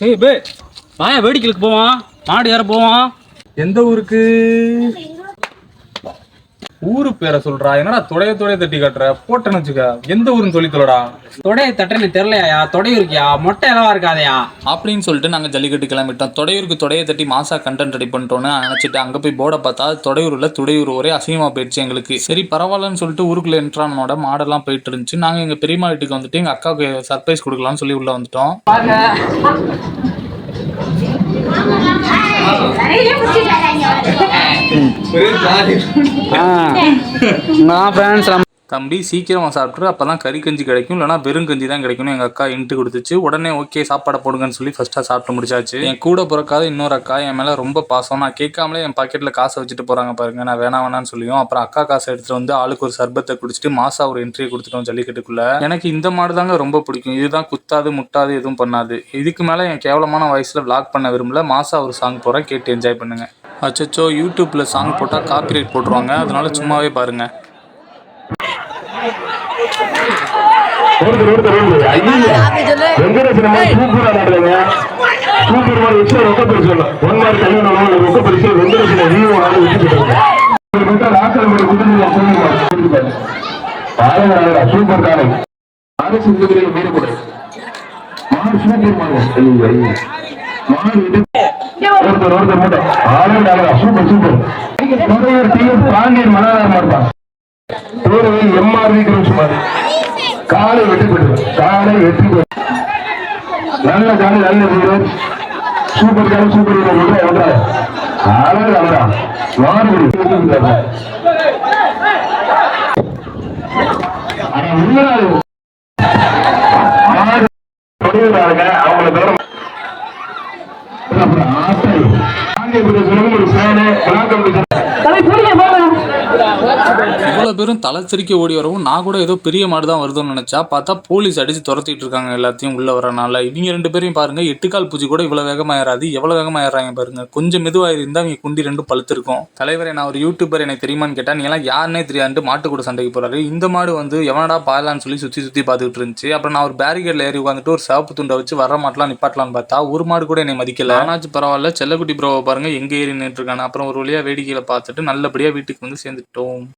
ஏய் பே வாயா வேடிக்கைக்கு போவோம். மாடு ஏற போவோம். எந்த ஊருக்கு? ஊரு பேரை சொல்றா. என்னடா தொடைய தட்டி காட்டுற? போட்டேன்னு வச்சுக்க. எந்த ஊருன்னு சொல்லி சொல்லடா. தொடைய தட்டுன்னு தெரியலையா? தொடையும் இருக்கியா? மொட்டை எல்லாம் இருக்காதையா அப்படின்னு சொல்லிட்டு நாங்கள் ஜல்லிக்கட்டு கிளம்பிட்டோம். தொடையூருக்கு தொடையை தட்டி மாசா கண்டென்ட் ரெடி பண்ணிட்டோன்னு நினச்சிட்டு அங்கே போய் போர்டை பார்த்தா தொடையூரில் துடையூர் ஒரே அசிங்கமாக போயிடுச்சு எங்களுக்கு. சரி பரவாயில்லன்னு சொல்லிட்டு ஊருக்குள்ளே என்ட்ரானோட மாடெல்லாம் போயிட்டு இருந்துச்சு. நாங்கள் எங்கள் பெரியம்மா வீட்டுக்கு வந்துட்டு எங்கள் அக்காவுக்கு சர்ப்ரைஸ் கொடுக்கலாம்னு சொல்லி உள்ளே வந்துட்டோம். தம்பி சீக்கிரமாக சாப்பிட்ரு, அப்போ தான் கறி கஞ்சி கிடைக்கும், இல்லைனா வெறும் கஞ்சி தான் கிடைக்கும்னு எங்கள் அக்கா இன்ட்டு கொடுத்துச்சு. உடனே ஓகே சாப்பாடை போடுங்கன்னு சொல்லி ஃபஸ்ட்டாக சாப்பிட்டு முடிச்சாச்சு. என் கூட பிறக்காத இன்னொரு அக்கா என் மேலே ரொம்ப பாசம். நான் கேட்காமலே என் பாக்கெட்டில் காசை வச்சுட்டு போகிறாங்க பாருங்க. நான் வேணான்னு சொல்லியும் அப்புறம் அக்கா காசை எடுத்துகிட்டு வந்து ஆளுக்கு ஒரு சர்பத்தை குடிச்சிட்டு மாசா ஒரு என்ட்ரியை கொடுத்துட்டோம் ஜல்லிக்கட்டுக்குள்ளே. எனக்கு இந்த மாடு தாங்க ரொம்ப பிடிக்கும். இதுதான் குத்தாது முட்டாது எதுவும் பண்ணாது. இதுக்கு மேலே என் கேவலமான வயசில் விளாக் பண்ண விரும்பல. மாசா ஒரு சாங் போகிறேன், கேட்டு என்ஜாய் பண்ணுங்க. அச்சோ யூடியூப்பில் சாங் போட்டால் காப்பிரைட் போட்டுருவாங்க, அதனால சும்மாவே பாருங்கள். காலை வெற்றி பெற்று நல்ல காலை நல்ல வீரர் சூப்பர் காலை சூப்பர் வீரர் அவரா மாறுபடி அவங்களை இவ்வளோ பேரும் தலை சிரிக்க ஓடி வரவும் நான் கூட ஏதோ பெரிய மாடு தான் வருதுன்னு நினச்சா பார்த்தா போலீஸ் அடித்து துரத்திட்டு இருக்காங்க எல்லாத்தையும் உள்ளே வரனால. இவங்க 2 பேரையும் பாருங்கள், 8 கால் பூச்சி கூட இவ்வளோ வேகமாக ஏறாது. எவ்வளோ வேகமாக ஏறாங்க பாருங்கள். கொஞ்சம் மெதுவாக இருந்தால் அவங்க குண்டி 2 பழுத்திருக்கும். தலைவரை நான் ஒரு யூடியூபர் எனக்கு தெரியுமான்னு கேட்டால் நீ எல்லாம் யாருன்னே தெரியாதுட்டு மாட்டு கூட சண்டைக்கு போகிறாரு. இந்த மாடு வந்து எவனடா பாயலான்னு சொல்லி சுற்றி பார்த்துக்கிட்டு இருந்துச்சு. அப்புறம் நான் ஒரு பேரிகேடில் ஏறி உட்காந்துட்டு ஒரு சிவப்பு துண்டை வச்சு வர மாட்டலாம் நிப்பாட்டலான்னு பார்த்தா ஒரு மாடு கூட என்னை மதிக்கல. ஆனாச்சும் பரவாயில்ல, செல்லக்குட்டி ப்ரோவை பாருங்கள் எங்கே ஏறி நின்றுருக்கானு. அப்புறம் ஒரு வழியாக வேடிக்கையில் பார்த்துட்டு நல்லபடியாக வீட்டுக்கு வந்து சேர்ந்துட்டோம்.